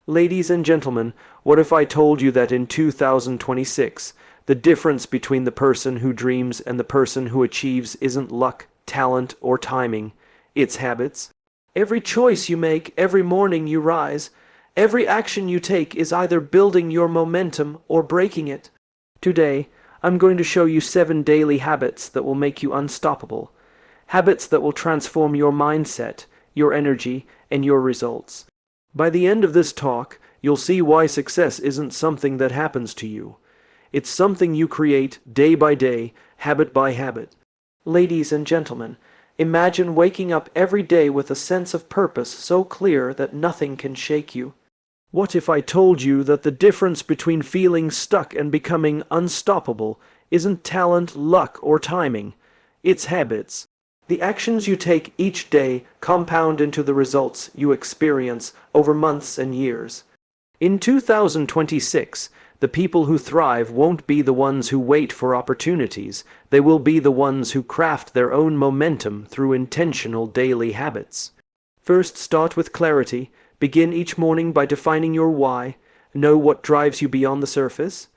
Ladies and gentlemen, what if I told you that in 2026, the difference between the person who dreams and the person who achieves isn't luck, talent, or timing, it's habits? Every choice you make, every morning you rise, every action you take is either building your momentum or breaking it. Today, I'm going to show you 7 daily habits that will make you unstoppable. Habits that will transform your mindset, your energy, and your results. By the end of this talk, you'll see why success isn't something that happens to you. It's something you create day by day, habit by habit. Ladies and gentlemen, imagine waking up every day with a sense of purpose so clear that nothing can shake you. What if I told you that the difference between feeling stuck and becoming unstoppable isn't talent, luck, or timing? It's habits. The actions you take each day compound into the results you experience over months and years. In 2026, the people who thrive won't be the ones who wait for opportunities. They will be the ones who craft their own momentum through intentional daily habits. First, start with clarity. Begin each morning by defining your why. Know what drives you beyond the surface.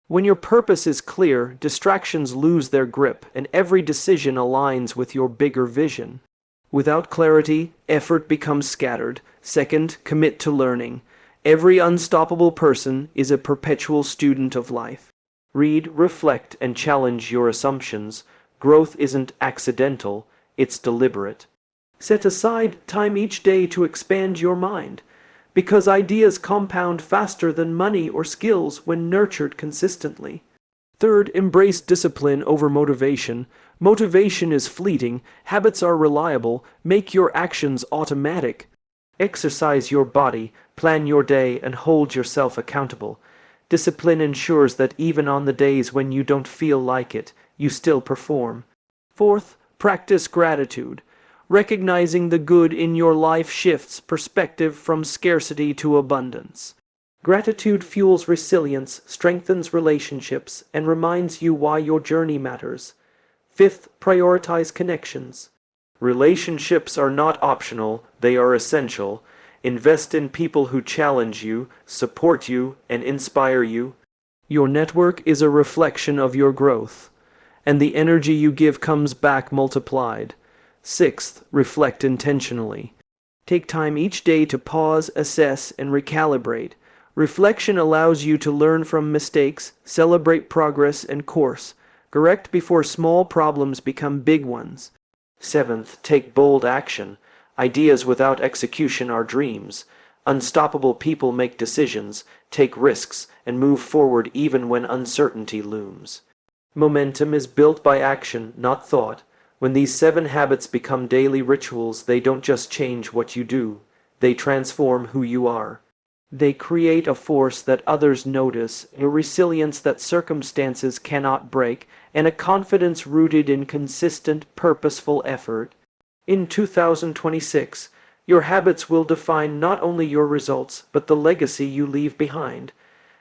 When your purpose is clear, distractions lose their grip and every decision aligns with your bigger vision. Without clarity, effort becomes scattered. Second, commit to learning. Every unstoppable person is a perpetual student of life. Read, reflect, and challenge your assumptions. Growth isn't accidental, it's deliberate. Set aside time each day to expand your mind, because ideas compound faster than money or skills when nurtured consistently. Third, embrace discipline over motivation. Motivation is fleeting, habits are reliable, make your actions automatic. Exercise your body, plan your day, and hold yourself accountable. Discipline ensures that even on the days when you don't feel like it, you still perform. Fourth, practice gratitude. Recognizing the good in your life shifts perspective from scarcity to abundance. Gratitude fuels resilience, strengthens relationships, and reminds you why your journey matters. Fifth, prioritize connections. Relationships are not optional, they are essential. Invest in people who challenge you, support you, and inspire you. Your network is a reflection of your growth, and the energy you give comes back multiplied. Sixth, reflect intentionally. Take time each day to pause, assess, and recalibrate. Reflection allows you to learn from mistakes, celebrate progress and course, correct before small problems become big ones. Seventh, take bold action. Ideas without execution are dreams. Unstoppable people make decisions, take risks, and move forward even when uncertainty looms. Momentum is built by action, not thought. When these 7 habits become daily rituals, they don't just change what you do, they transform who you are. They create a force that others notice, a resilience that circumstances cannot break, and a confidence rooted in consistent, purposeful effort. In 2026, your habits will define not only your results, but the legacy you leave behind.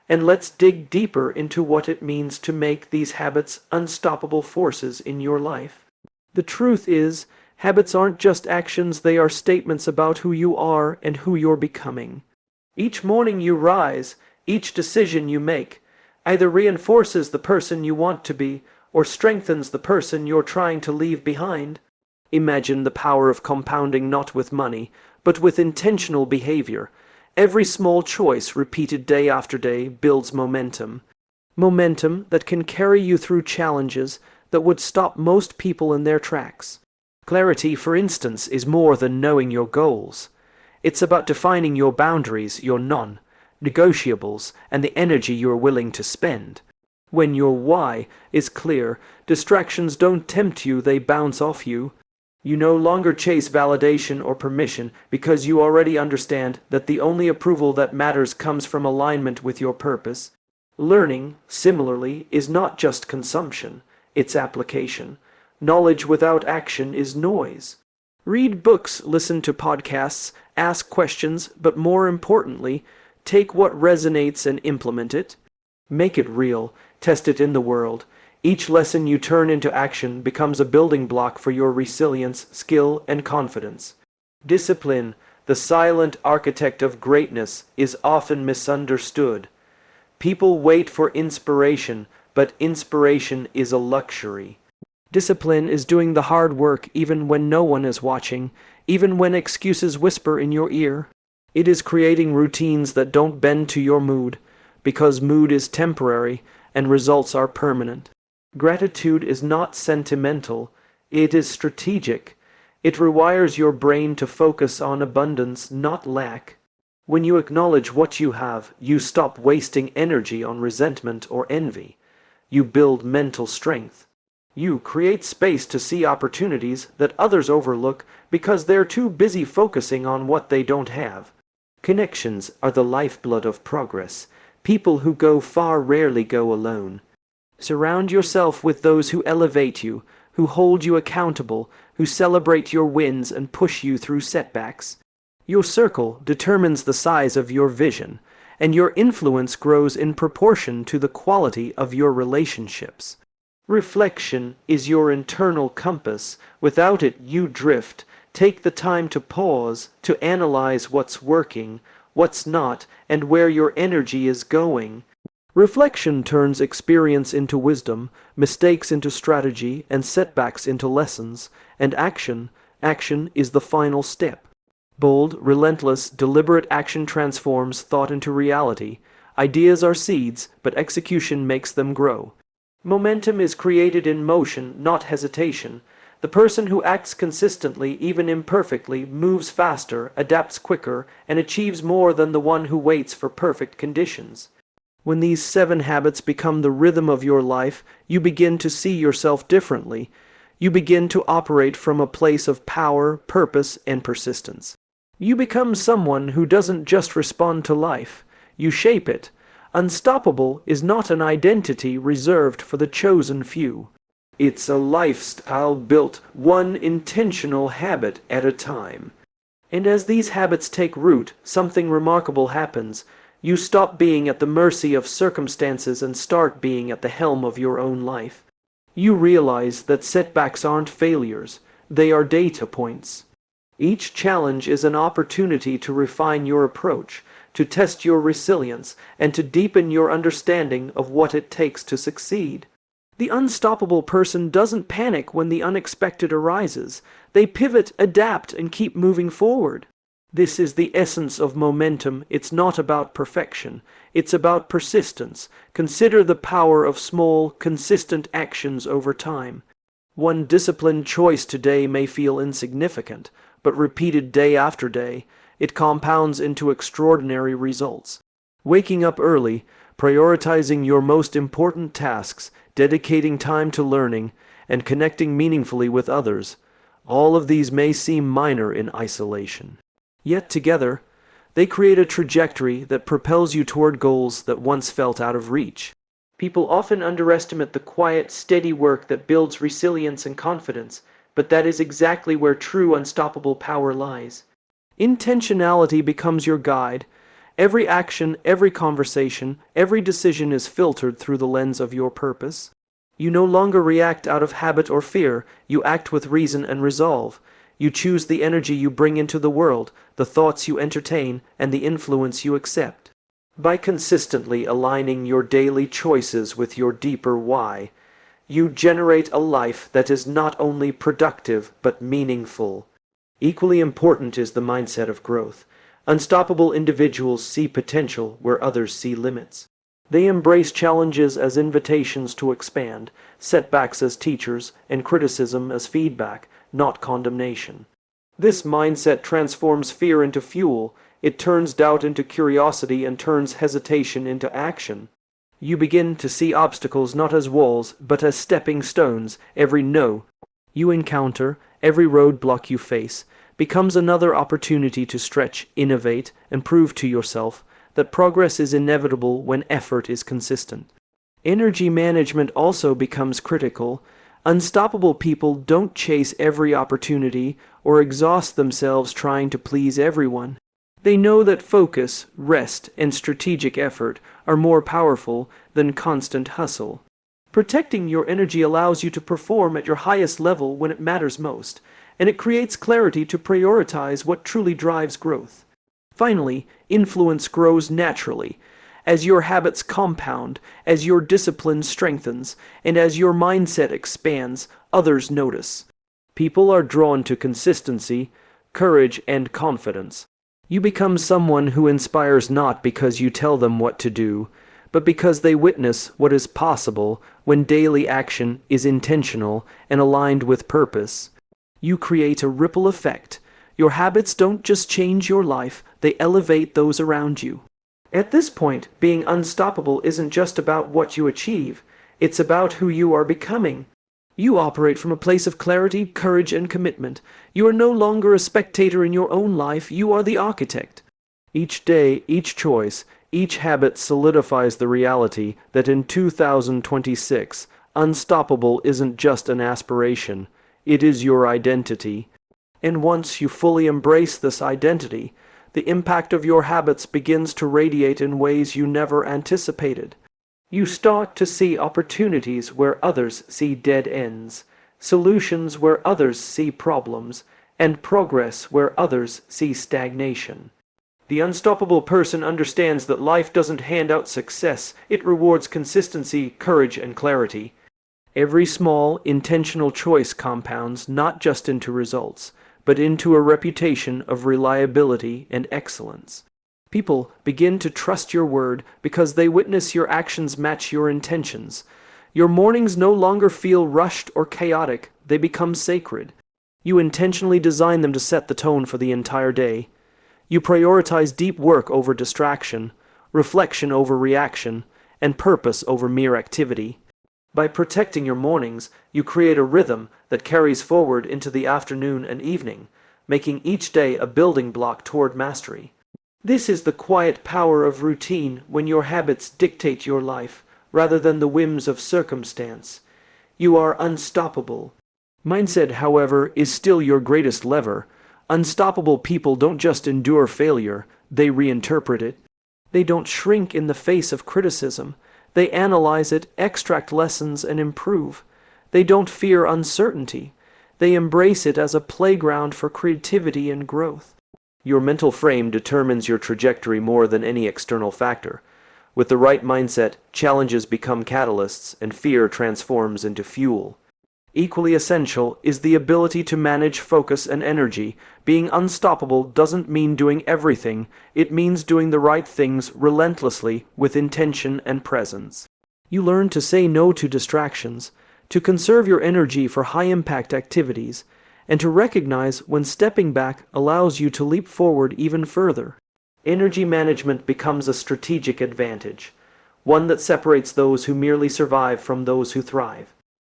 And let's dig deeper into what it means to make these habits unstoppable forces in your life. The truth is, habits aren't just actions, they are statements about who you are and who you're becoming. Each morning you rise, each decision you make, either reinforces the person you want to be or strengthens the person you're trying to leave behind. Imagine the power of compounding not with money, but with intentional behavior. Every small choice repeated day after day builds momentum. Momentum that can carry you through challenges that would stop most people in their tracks. Clarity, for instance, is more than knowing your goals. It's about defining your boundaries, your non-negotiables, and the energy you're willing to spend. When your why is clear, distractions don't tempt you, they bounce off you. You no longer chase validation or permission because you already understand that the only approval that matters comes from alignment with your purpose. Learning, similarly, is not just consumption. Its application. Knowledge without action is noise. Read books, listen to podcasts, ask questions, but more importantly, take what resonates and implement it. Make it real, test it in the world. Each lesson you turn into action becomes a building block for your resilience, skill, and confidence. Discipline, The silent architect of greatness is often misunderstood. People wait for inspiration, but inspiration is a luxury. Discipline is doing the hard work even when no one is watching, even when excuses whisper in your ear. It is creating routines that don't bend to your mood, because mood is temporary and results are permanent. Gratitude is not sentimental, it is strategic. It rewires your brain to focus on abundance, not lack. When you acknowledge what you have, you stop wasting energy on resentment or envy. You build mental strength. You create space to see opportunities that others overlook because they're too busy focusing on what they don't have. Connections are the lifeblood of progress. People who go far rarely go alone. Surround yourself with those who elevate you, who hold you accountable, who celebrate your wins and push you through setbacks. Your circle determines the size of your vision, and your influence grows in proportion to the quality of your relationships. Reflection is your internal compass. Without it, you drift. Take the time to pause, to analyze what's working, what's not, and where your energy is going. Reflection turns experience into wisdom, mistakes into strategy, and setbacks into lessons, and action is the final step. Bold, relentless, deliberate action transforms thought into reality. Ideas are seeds, but execution makes them grow. Momentum is created in motion, not hesitation. The person who acts consistently, even imperfectly, moves faster, adapts quicker, and achieves more than the one who waits for perfect conditions. When these 7 habits become the rhythm of your life, you begin to see yourself differently. You begin to operate from a place of power, purpose, and persistence. You become someone who doesn't just respond to life, you shape it. Unstoppable is not an identity reserved for the chosen few. It's a lifestyle built one intentional habit at a time. And as these habits take root, something remarkable happens. You stop being at the mercy of circumstances and start being at the helm of your own life. You realize that setbacks aren't failures, they are data points. Each challenge is an opportunity to refine your approach, to test your resilience, and to deepen your understanding of what it takes to succeed. The unstoppable person doesn't panic when the unexpected arises. They pivot, adapt, and keep moving forward. This is the essence of momentum. It's not about perfection. It's about persistence. Consider the power of small, consistent actions over time. One disciplined choice today may feel insignificant, but repeated day after day, it compounds into extraordinary results. Waking up early, prioritizing your most important tasks, dedicating time to learning, and connecting meaningfully with others, all of these may seem minor in isolation. Yet together, they create a trajectory that propels you toward goals that once felt out of reach. People often underestimate the quiet, steady work that builds resilience and confidence, but that is exactly where true unstoppable power lies. Intentionality becomes your guide. Every action, every conversation, every decision is filtered through the lens of your purpose. You no longer react out of habit or fear, you act with reason and resolve. You choose the energy you bring into the world, the thoughts you entertain, and the influence you accept. By consistently aligning your daily choices with your deeper why, you generate a life that is not only productive but meaningful. Equally important is the mindset of growth. Unstoppable individuals see potential where others see limits. They embrace challenges as invitations to expand, setbacks as teachers, and criticism as feedback, not condemnation. This mindset transforms fear into fuel. It turns doubt into curiosity and turns hesitation into action. You begin to see obstacles not as walls, but as stepping stones. Every no you encounter, every roadblock you face, becomes another opportunity to stretch, innovate, and prove to yourself that progress is inevitable when effort is consistent. Energy management also becomes critical. Unstoppable people don't chase every opportunity or exhaust themselves trying to please everyone. They know that focus, rest, and strategic effort are more powerful than constant hustle. Protecting your energy allows you to perform at your highest level when it matters most, and it creates clarity to prioritize what truly drives growth. Finally, influence grows naturally. As your habits compound, as your discipline strengthens, and as your mindset expands, others notice. People are drawn to consistency, courage, and confidence. You become someone who inspires not because you tell them what to do, but because they witness what is possible when daily action is intentional and aligned with purpose. You create a ripple effect. Your habits don't just change your life, they elevate those around you. At this point, being unstoppable isn't just about what you achieve, it's about who you are becoming. You operate from a place of clarity, courage, and commitment. You are no longer a spectator in your own life, you are the architect. Each day, each choice, each habit solidifies the reality that in 2026, unstoppable isn't just an aspiration, it is your identity. And once you fully embrace this identity, the impact of your habits begins to radiate in ways you never anticipated. You start to see opportunities where others see dead ends, solutions where others see problems, and progress where others see stagnation. The unstoppable person understands that life doesn't hand out success, it rewards consistency, courage, and clarity. Every small, intentional choice compounds not just into results, but into a reputation of reliability and excellence. People begin to trust your word because they witness your actions match your intentions. Your mornings no longer feel rushed or chaotic, they become sacred. You intentionally design them to set the tone for the entire day. You prioritize deep work over distraction, reflection over reaction, and purpose over mere activity. By protecting your mornings, you create a rhythm that carries forward into the afternoon and evening, making each day a building block toward mastery. This is the quiet power of routine when your habits dictate your life, rather than the whims of circumstance. You are unstoppable. Mindset, however, is still your greatest lever. Unstoppable people don't just endure failure, they reinterpret it. They don't shrink in the face of criticism. They analyze it, extract lessons, and improve. They don't fear uncertainty. They embrace it as a playground for creativity and growth. Your mental frame determines your trajectory more than any external factor. With the right mindset, challenges become catalysts and fear transforms into fuel. Equally essential is the ability to manage focus and energy. Being unstoppable doesn't mean doing everything, it means doing the right things relentlessly with intention and presence. You learn to say no to distractions, to conserve your energy for high-impact activities, and to recognize when stepping back allows you to leap forward even further. Energy management becomes a strategic advantage, one that separates those who merely survive from those who thrive.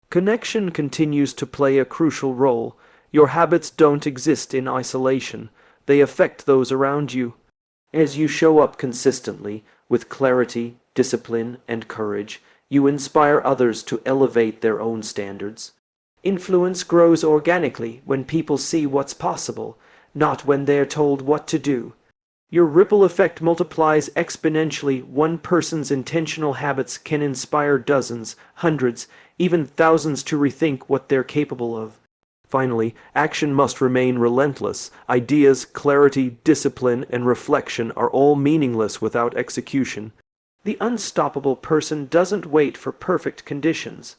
Connection continues to play a crucial role. Your habits don't exist in isolation. They affect those around you. As you show up consistently, with clarity, discipline, and courage, you inspire others to elevate their own standards. Influence grows organically when people see what's possible, not when they're told what to do. Your ripple effect multiplies exponentially. One person's intentional habits can inspire dozens, hundreds, even thousands to rethink what they're capable of. Finally, action must remain relentless. Ideas, clarity, discipline, and reflection are all meaningless without execution. The unstoppable person doesn't wait for perfect conditions.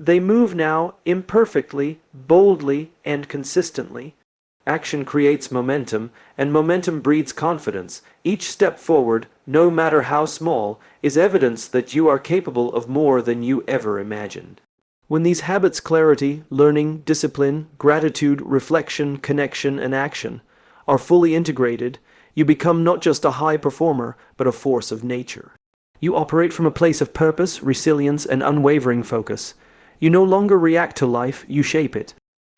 They move now imperfectly, boldly, and consistently. Action creates momentum, and momentum breeds confidence. Each step forward, no matter how small, is evidence that you are capable of more than you ever imagined. When these habits, clarity, learning, discipline, gratitude, reflection, connection, and action, are fully integrated, you become not just a high performer, but a force of nature. You operate from a place of purpose, resilience, and unwavering focus. You no longer react to life, you shape it.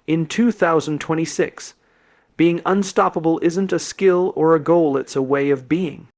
In 2026, being unstoppable isn't a skill or a goal, it's a way of being.